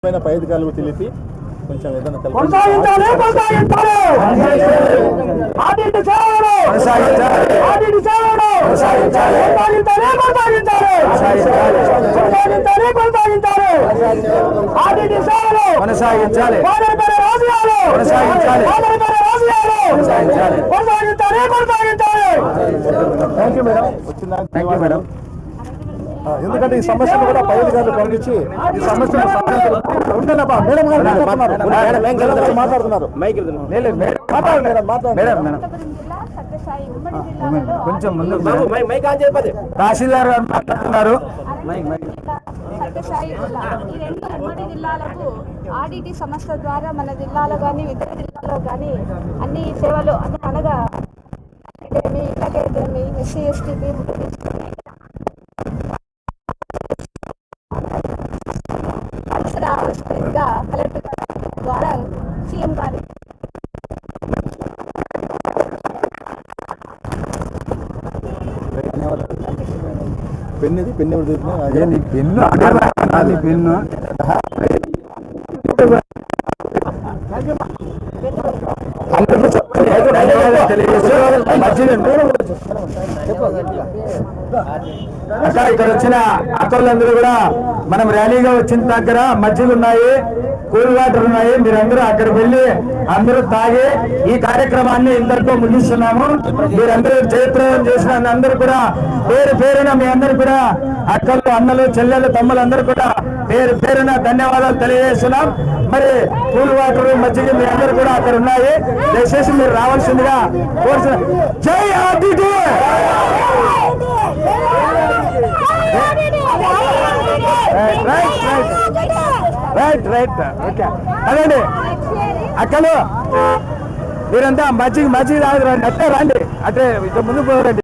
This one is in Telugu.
పై అధికారులకు తెలిపి కొంచెం ఏదైనా కొనసాగించాలి. ఎందుకంటే ఈ సమస్యను కూడా పై అధికారులు పంపించి ఈ సమస్యను మాట్లాడుతున్నారు. కొంచెం ముందు తహసీల్దార్ గారు మాట్లాడుతున్నారు. ఉమ్మడి జిల్లాలకు ఆర్డిటి సంస్థ ద్వారా మన జిల్లాలో కానీ ఇతర జిల్లాలో కానీ అన్ని సేవలు అనగా ఎస్సీ ఎస్టీ కలెక్టర్ ద్వారా సీఎం గారు పెన్ను పెన్ను పెన్ను ఇక్కడ వచ్చిన అక్కలందరూ కూడా మనం ర్యాలీగా వచ్చిన దగ్గర మజ్జిగ ఉన్నాయి, కూల్ వాటర్ ఉన్నాయి. మీరందరూ అక్కడికి వెళ్ళి అందరూ తాగి ఈ కార్యక్రమాన్ని ఇందరితో ముగిస్తున్నాము. మీరందరూ జయప్రదం చేసిన అందరూ కూడా పేరు పేరున మీ అందరూ కూడా అక్కలు, అన్నలు, చెల్లెలు, తమ్ములందరూ కూడా పేరు పేరున ధన్యవాదాలు తెలియజేస్తున్నాం. మరి కూల్ వాటర్, మజ్జిగ మీ అందరూ కూడా అక్కడ ఉన్నాయి. దయచేసి మీరు రావాల్సిందిగా కోరుతున్నాం. జై ఆర్డిటి. Right okay. అదండి అక్కలు మీరంతా మజ్జిగ తాగుతారండి. అట్టే రండి, అట్టే ముందు పోరండి.